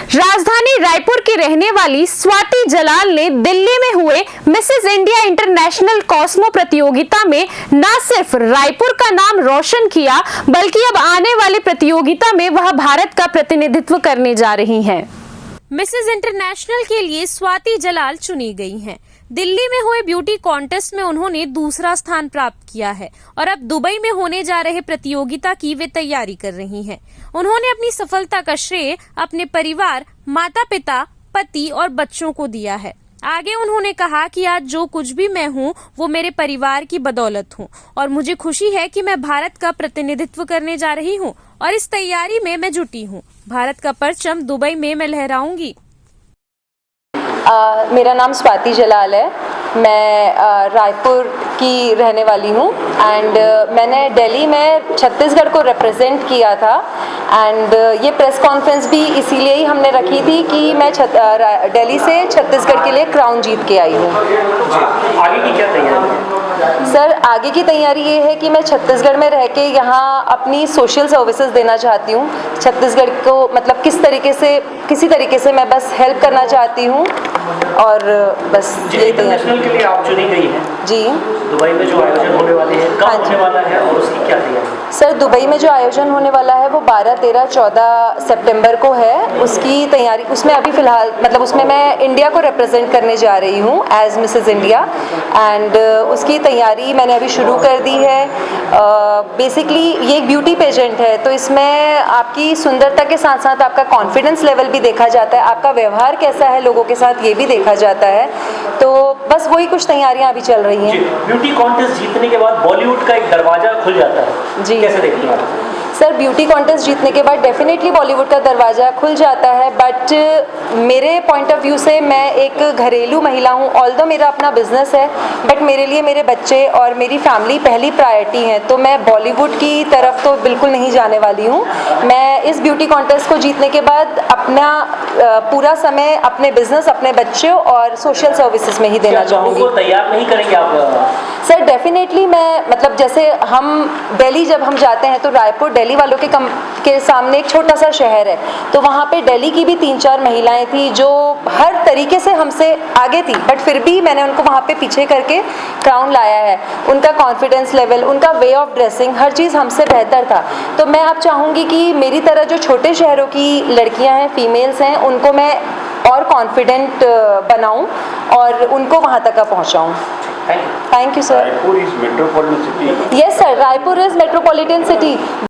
राजधानी रायपुर की रहने वाली स्वाति जलाल ने दिल्ली में हुए मिसेस इंडिया इंटरनेशनल कॉस्मो प्रतियोगिता में न सिर्फ रायपुर का नाम रोशन किया बल्कि अब आने वाली प्रतियोगिता में वह भारत का प्रतिनिधित्व करने जा रही हैं। मिसेस इंटरनेशनल के लिए स्वाति जलाल चुनी गई हैं। दिल्ली में हुए ब्यूटी कॉन्टेस्ट में उन्होंने दूसरा स्थान प्राप्त किया है और अब दुबई में होने जा रहे प्रतियोगिता की वे तैयारी कर रही हैं। उन्होंने अपनी सफलता का श्रेय अपने परिवार, माता पिता, पति और बच्चों को दिया है। आगे उन्होंने कहा कि आज जो कुछ भी मैं हूँ वो मेरे परिवार की बदौलत हूँ और मुझे खुशी है कि मैं भारत का प्रतिनिधित्व करने जा रही हूँ और इस तैयारी में मैं जुटी हूँ। भारत का परचम दुबई में मैं लहराऊंगी। मेरा नाम स्वाति जलाल है। मैं रायपुर की रहने वाली हूँ एंड मैंने दिल्ली में छत्तीसगढ़ को रिप्रेजेंट किया था एंड ये प्रेस कॉन्फ्रेंस भी इसीलिए ही हमने रखी थी कि मैं दिल्ली से छत्तीसगढ़ के लिए क्राउन जीत के आई हूँ। आगे की क्या तैयारी है? सर, आगे की तैयारी ये है कि मैं छत्तीसगढ़ में रह के यहाँ अपनी सोशल सर्विसेज देना चाहती हूँ। छत्तीसगढ़ को मतलब किसी तरीके से मैं बस हेल्प करना चाहती हूँ और बस यही इंटरनेशनल के लिए आप चुनी गई हैं जी। दुबई में जो आयोजन होने वाले हैं कब होने वाला है और उसकी क्या तैयारी है? सर, दुबई में जो आयोजन होने वाला है वो 12, 13, 14 सितंबर को है। उसकी तैयारी उसमें अभी फ़िलहाल मतलब उसमें मैं इंडिया को रिप्रेजेंट करने जा रही हूँ एज मिसेस इंडिया एंड उसकी तैयारी मैंने अभी शुरू कर दी है। बेसिकली ये एक ब्यूटी पेजेंट है तो इसमें आपकी सुंदरता के साथ साथ आपका कॉन्फिडेंस लेवल भी देखा जाता है, आपका व्यवहार कैसा है लोगों के साथ ये भी देखा जाता है। तो बस वही कुछ तैयारियाँ अभी चल रही हैं। ब्यूटी कॉन्टेस्ट जीतने के बाद बॉलीवुड का एक दरवाजा खुल जाता है जी। कैसे देखते हैं आप? सर, ब्यूटी कॉन्टेस्ट जीतने के बाद डेफिनेटली बॉलीवुड का दरवाज़ा खुल जाता है बट मेरे पॉइंट ऑफ व्यू से मैं एक घरेलू महिला हूँ। ऑल्दो मेरा अपना बिजनेस है बट मेरे लिए मेरे बच्चे और मेरी फैमिली पहली प्रायोरिटी है तो मैं बॉलीवुड की तरफ तो बिल्कुल नहीं जाने वाली हूँ। मैं इस ब्यूटी कॉन्टेस्ट को जीतने के बाद अपना पूरा समय अपने बिजनेस, अपने बच्चों और सोशल सर्विसेज में ही देना चाहूँगी। तैयार नहीं करेंगे आप? सर, डेफिनेटली मैं मतलब जैसे हम दिल्ली जब हम जाते हैं तो रायपुर दिल्ली वालों के सामने एक छोटा सा शहर है तो वहाँ पे दिल्ली की भी 3-4 महिलाएं थी जो हर तरीके से हमसे आगे थी बट फिर भी मैंने उनको वहाँ पे पीछे करके क्राउन लाया है। उनका कॉन्फिडेंस लेवल, उनका वे ऑफ ड्रेसिंग, हर चीज़ हमसे बेहतर था। तो मैं अब चाहूँगी कि मेरी तरह जो छोटे शहरों की लड़कियाँ हैं, फीमेल्स हैं, उनको मैं और कॉन्फिडेंट बनाऊँ और उनको वहाँ तक पहुँचाऊँ। Thank you, sir. Raipur is metropolitan city. Yes, sir. Raipur is metropolitan city.